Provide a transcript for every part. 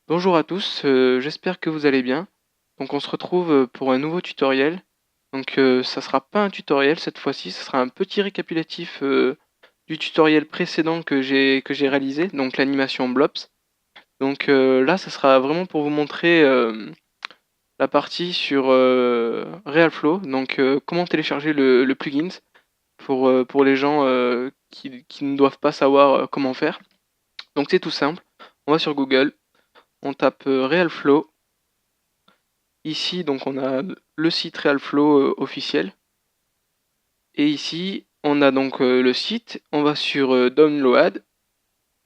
Bonjour à tous, j'espère que vous allez bien. Donc on se retrouve pour un nouveau tutoriel. Donc ça sera pas un tutoriel cette fois-ci, ça sera un petit récapitulatif du tutoriel précédent que j'ai réalisé, donc l'animation Blops. Donc là ça sera vraiment pour vous montrer la partie sur Realflow, donc comment télécharger le plugin pour les gens qui ne doivent pas savoir comment faire. Donc c'est tout simple, on va sur Google, on tape Realflow. Ici, donc on a le site Realflow officiel. Et ici, on a donc le site. On va sur Download.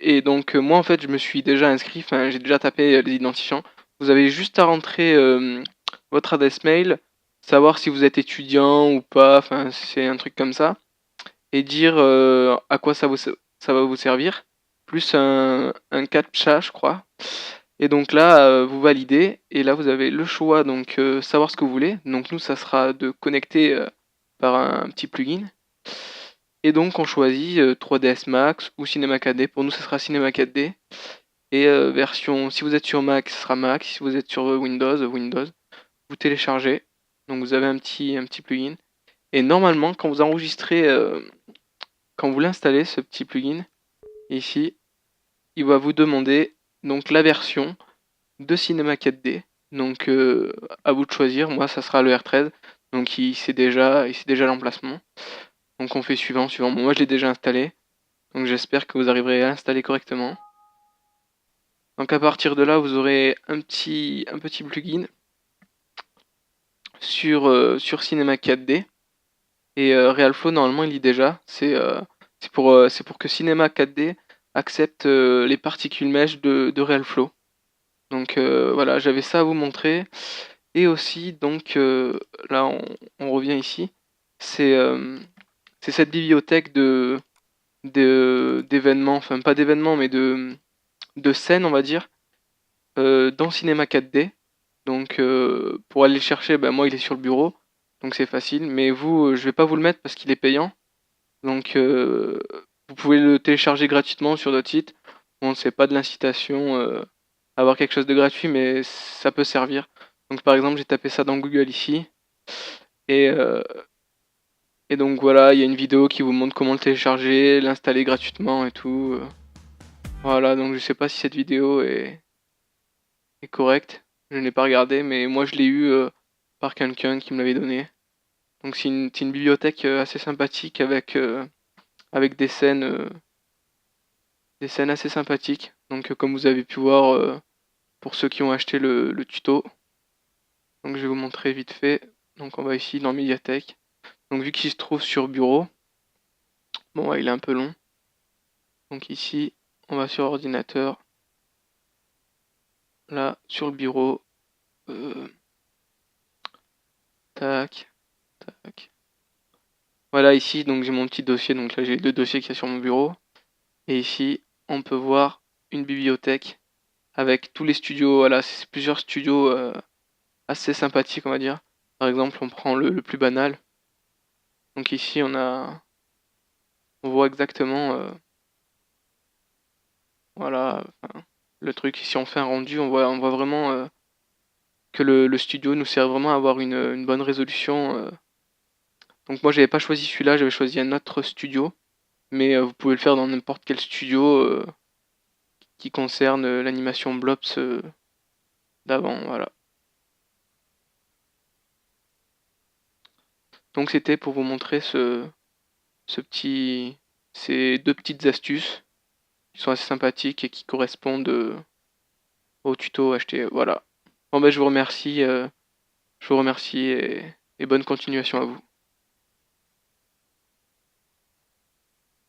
Et donc moi en fait, je me suis déjà inscrit. Enfin, j'ai déjà tapé les identifiants. Vous avez juste à rentrer votre adresse mail, savoir si vous êtes étudiant ou pas. Enfin, c'est un truc comme ça. Et dire à quoi ça va vous servir. Plus un captcha, je crois. Et donc là, vous validez, et là vous avez le choix, donc savoir ce que vous voulez. Donc nous, ça sera de connecter par un petit plugin. Et donc on choisit 3ds Max ou Cinema 4D. Pour nous, ça sera Cinema 4D. Et version, si vous êtes sur Mac, ce sera Mac. Si vous êtes sur Windows. Vous téléchargez. Donc vous avez un petit plugin. Et normalement, quand vous enregistrez, quand vous l'installez, ce petit plugin, ici, il va vous demander donc la version de Cinema 4D. Donc à vous de choisir, moi ça sera le R13. Donc il sait déjà l'emplacement. Donc on fait suivant. Bon, moi je l'ai déjà installé. Donc j'espère que vous arriverez à l'installer correctement. Donc à partir de là, vous aurez un petit plugin sur Cinema 4D. Et Realflow normalement il lit déjà. C'est pour que Cinema 4D accepte les particules mesh de Realflow. Donc voilà, j'avais ça à vous montrer. Et aussi, donc là, on revient ici. C'est c'est cette bibliothèque d'événements, enfin pas d'événements, mais de scènes, on va dire, dans Cinema 4D. Donc pour aller le chercher, ben, moi il est sur le bureau, donc c'est facile. Mais vous, je vais pas vous le mettre parce qu'il est payant. Donc vous pouvez le télécharger gratuitement sur notre site. Bon, c'est pas de l'incitation à avoir quelque chose de gratuit, mais ça peut servir. Donc par exemple, j'ai tapé ça dans Google ici. Et, euh, et donc voilà, il y a une vidéo qui vous montre comment le télécharger, l'installer gratuitement et tout. Voilà, donc je sais pas si cette vidéo est correcte. Je ne l'ai pas regardée, mais moi je l'ai eu par quelqu'un qui me l'avait donné. Donc c'est une bibliothèque assez sympathique avec des scènes assez sympathiques. Donc comme vous avez pu voir pour ceux qui ont acheté le tuto. Donc je vais vous montrer vite fait. Donc on va ici dans médiathèque. Donc vu qu'il se trouve sur bureau, bon ouais, il est un peu long. Donc ici, on va sur ordinateur. Là, sur le bureau. euh, tac, tac. Voilà ici, donc j'ai mon petit dossier. Donc là j'ai les deux dossiers qu'il y a sur mon bureau. Et ici, on peut voir une bibliothèque avec tous les studios. Voilà, c'est plusieurs studios assez sympathiques, on va dire. Par exemple, on prend le plus banal. Donc ici, on voit exactement, voilà, enfin, le truc. Si on fait un rendu, on voit vraiment que le studio nous sert vraiment à avoir une bonne résolution. Donc moi, j'avais pas choisi celui-là, j'avais choisi un autre studio. Mais vous pouvez le faire dans n'importe quel studio qui concerne l'animation Blops d'avant, voilà. Donc c'était pour vous montrer ces deux petites astuces qui sont assez sympathiques et qui correspondent au tuto acheté. Voilà. Bon ben je vous remercie et bonne continuation à vous.